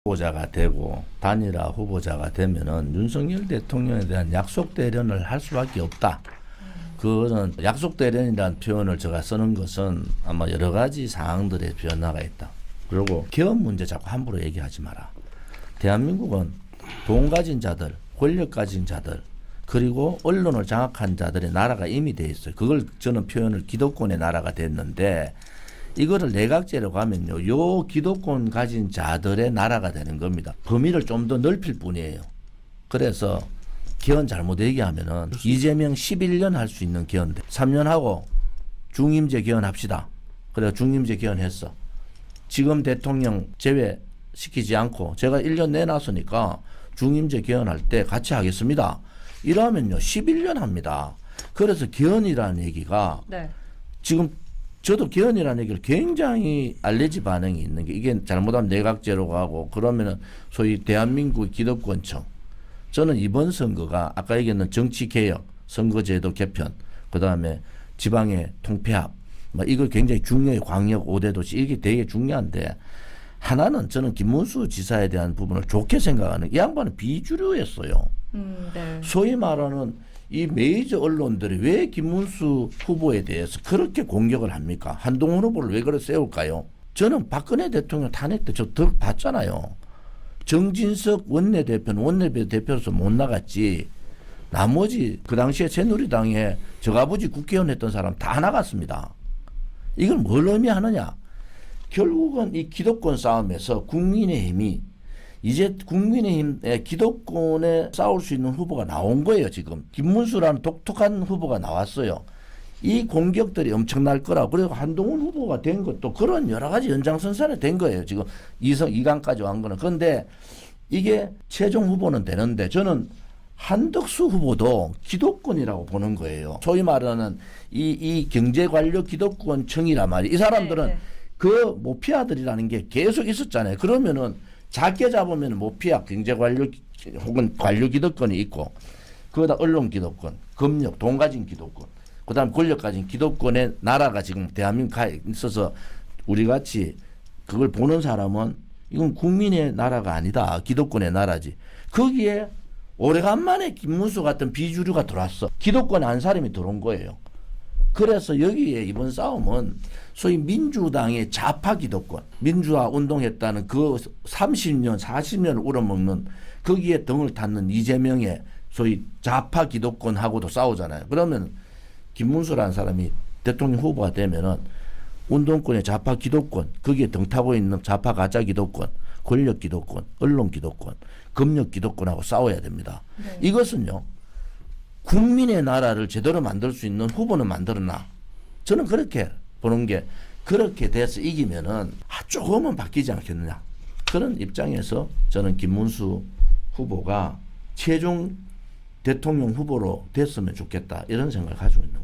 후보자가 되고 단일화 후보자가 되면은 윤석열 대통령에 대한 약속 대련을 할 수밖에 없다. 그거는 약속 대련이라는 표현을 제가 쓰는 것은 아마 여러 가지 상황들의 변화가 있다. 그리고 기업 문제 자꾸 함부로 얘기하지 마라. 대한민국은 돈 가진 자들, 권력 가진 자들, 그리고 언론을 장악한 자들의 나라가 이미 돼 있어요. 그걸 저는 표현을 기득권의 나라가 됐는데 이거를 내각제로 가면요. 요 기득권 가진 자들의 나라가 되는 겁니다. 범위를 좀 더 넓힐 뿐이에요. 그래서 개헌 잘못 얘기하면은 이재명 11년 할 수 있는 개헌대 3년 하고 중임제 개헌합시다. 그래서 중임제 개헌했어. 지금 대통령 제외시키지 않고 제가 1년 내놨으니까 중임제 개헌할 때 같이 하겠습니다. 이러면요 11년 합니다. 그래서 개헌이라는 얘기가 네. 지금 저도 개헌이라는 얘기를 굉장히 알레르기 반응이 있는 게 이게 잘못하면 내각제로 가고 그러면은 소위 대한민국 기득권층 저는 이번 선거가 아까 얘기했던 정치개혁, 선거제도 개편, 그다음에 지방의 통폐합 이거 굉장히 중요해요. 광역 5대 도시 이게 되게 중요한데 하나는 저는 김문수 지사에 대한 부분을 좋게 생각하는 이 양반은 비주류였어요. 네. 소위 말하는 이 메이저 언론들이 왜 김문수 후보에 대해서 그렇게 공격을 합니까? 한동훈 후보를 왜 그래 세울까요? 저는 박근혜 대통령 탄핵 때 저 더 봤잖아요. 정진석 원내대표는 원내대표로서 못 나갔지. 나머지 그 당시에 새누리당에 저아버지 국회의원 했던 사람 다 나갔습니다. 이걸 뭘 의미하느냐? 결국은 이 기득권 싸움에서 국민의힘이 이제 국민의힘의 기득권에 싸울 수 있는 후보가 나온 거예요. 지금 김문수라는 독특한 후보가 나왔어요. 이 공격들이 엄청날 거라고. 그리고 한동훈 후보가 된 것도 그런 여러 가지 연장선상에 된 거예요. 지금 2강까지 온 거는. 그런데 이게 최종 후보는 되는데 저는 한덕수 후보도 기득권이라고 보는 거예요. 소위 말하는 이 경제관료 기득권층이란 말이에요. 이 사람들은 네. 그 모피아들이라는 게 계속 있었잖아요. 그러면은 작게 잡으면 모피아 경제관료 혹은 관료 기득권이 있고 그거다 언론 기득권, 금융, 돈 가진 기득권, 그다음 권력 가진 기득권의 나라가 지금 대한민국에 있어서 우리 같이 그걸 보는 사람은 이건 국민의 나라가 아니다. 기득권의 나라지. 거기에 오래간만에 김문수 같은 비주류가 들어왔어. 기득권 한 사람이 들어온 거예요. 그래서 여기에 이번 싸움은 소위 민주당의 좌파 기득권, 민주화 운동했다는 그 30년, 40년을 우러먹는 거기에 등을 탔는 이재명의 소위 좌파 기득권하고도 싸우잖아요. 그러면 김문수라는 사람이 대통령 후보가 되면은 운동권의 좌파 기득권, 거기에 등 타고 있는 좌파 가짜 기득권, 권력 기득권, 언론 기득권, 금융 기득권하고 싸워야 됩니다. 네. 이것은요. 국민의 나라를 제대로 만들 수 있는 후보는 만들었나? 저는 그렇게 보는 게 그렇게 돼서 이기면은 조금은 바뀌지 않겠느냐. 그런 입장에서 저는 김문수 후보가 최종 대통령 후보로 됐으면 좋겠다. 이런 생각을 가지고 있는